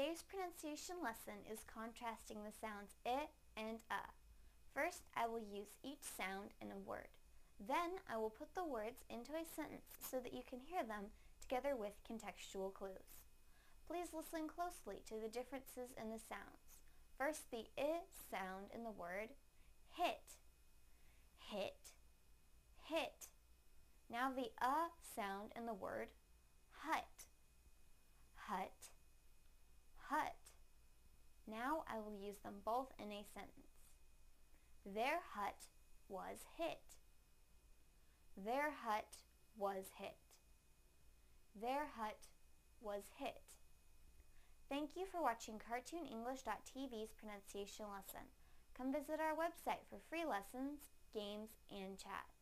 Today's pronunciation lesson is contrasting the sounds I and First, I will use each sound in a word. Then, I will put the words into a sentence so that you can hear them together with contextual clues. Please listen closely to the differences in the sounds. First, the I sound in the word hit, hit, hit. Now the sound in the word hut, hut, hut. Now I will use them both in a sentence. Their hut was hit. Their hut was hit. Their hut was hit. Thank you for watching CartoonEnglish.tv's pronunciation lesson. Come visit our website for free lessons, games, and chat.